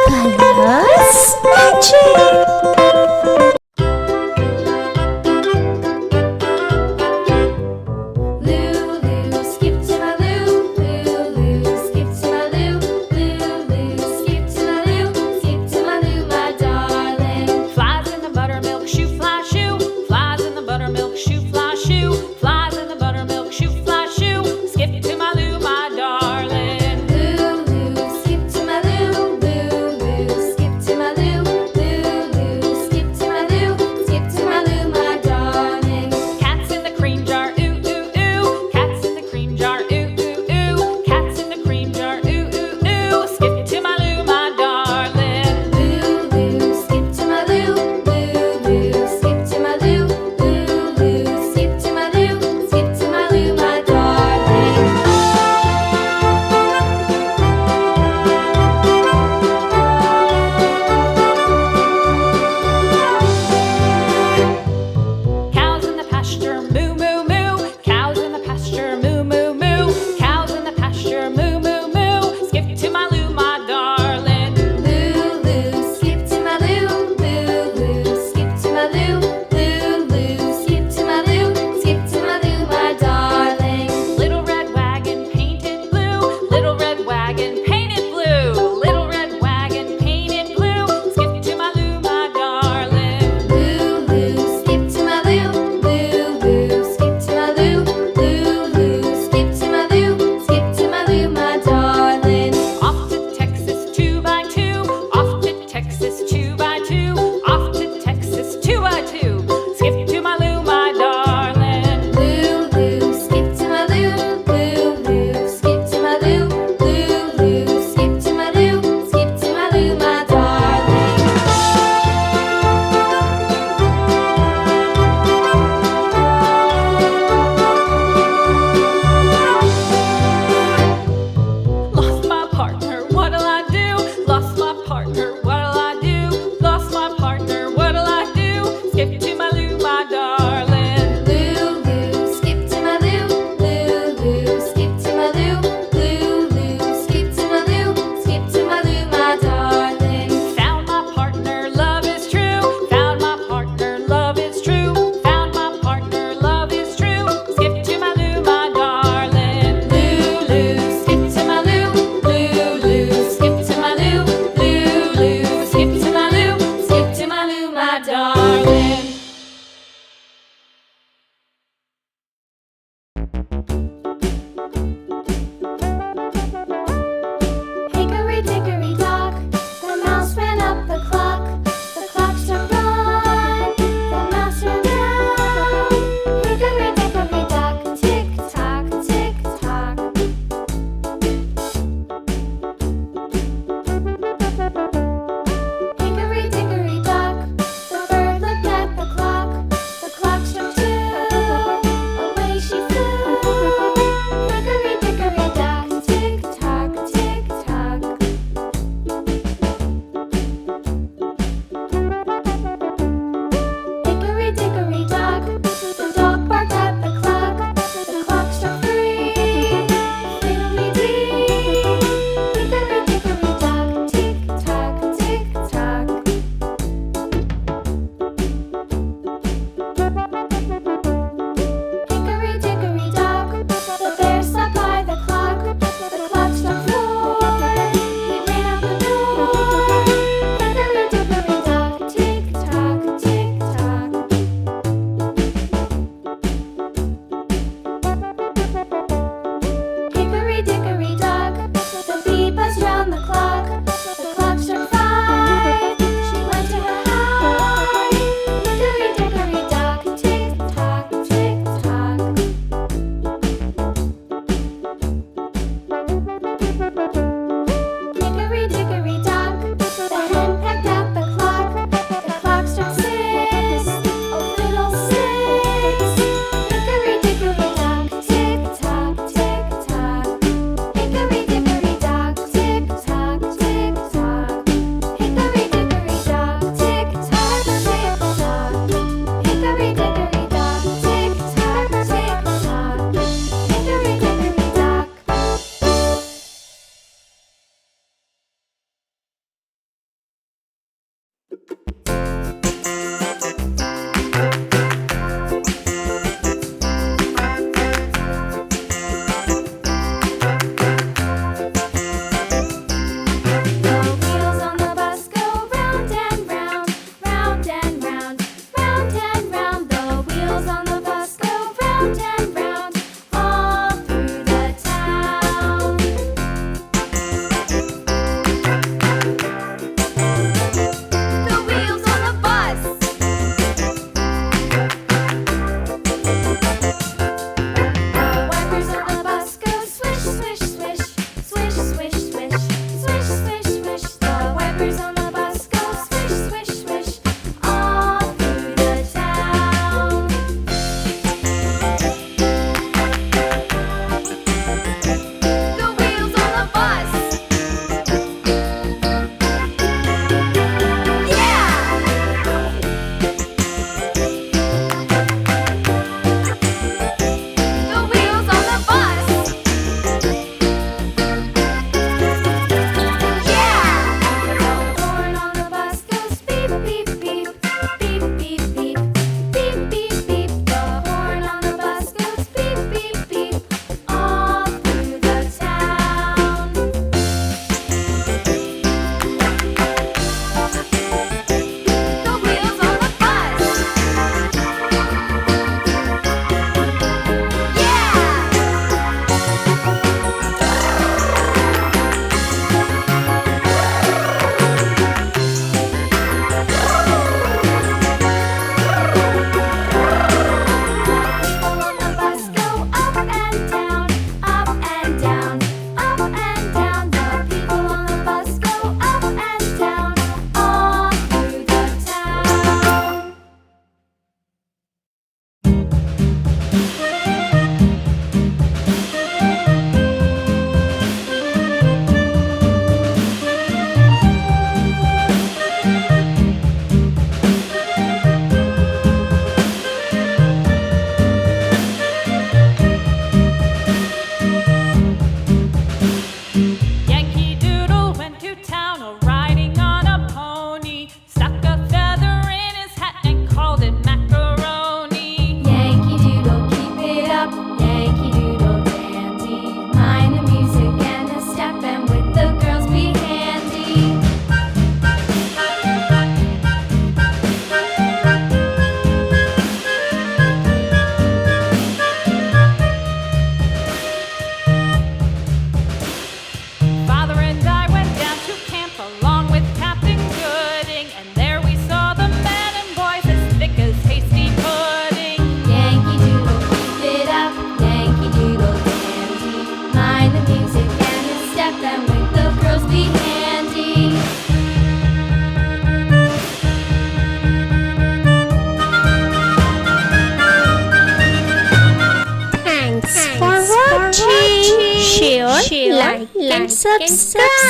Colors Magic! Lulu, skip to my Lou. Lulu, skip to my Lou. Lulu, skip to my Lou. Skip to my Lou, my darling. Flies in the buttermilk shoe, fly shoe. Flies in the buttermilk shoe, fly shoe. Flies in the buttermilk shoe, fly shoe. Skip to my Lou, my darling. Lulu, skip to my Lou. Lulu, skip to my Lou. Lulu, wheels on the bus go round and round, round and round, round and round. The wheels on the bus go round and round, all through the town. The wheels on the bus. The wipers on the bus go swish, swish, swish, swish, swish, swish, swish, swish, swish. The wipers on the bus go swish, swish, swish, all through the town. The wheels on the bus. Yeah! The wheels on the bus. Yeah! The horn on the bus goes beep, beep, beep, beep, beep, beep, beep, beep, beep. The horn on the bus goes beep, beep, beep, all through the town. The wheels on the bus. People on the bus go up and down, up and down, up and down. The people on the bus go up and down, all through the town. Yankee Doodle went to town riding on a pony, stuck a feather in his hat and called it macaroni. Yankee Doodle, keep it up, Yankee Doodle dandy. Mind the music and the step, and with the girls be handy. Father and I went down to camp along with Captain Gooding, and there we saw the men and boys as thick as hasty pudding. Yankee Doodle, keep it up, Yankee Doodle dandy. Mind the music and the step, and with the girls be handy. Thanks for watching. Share, like, and subscribe.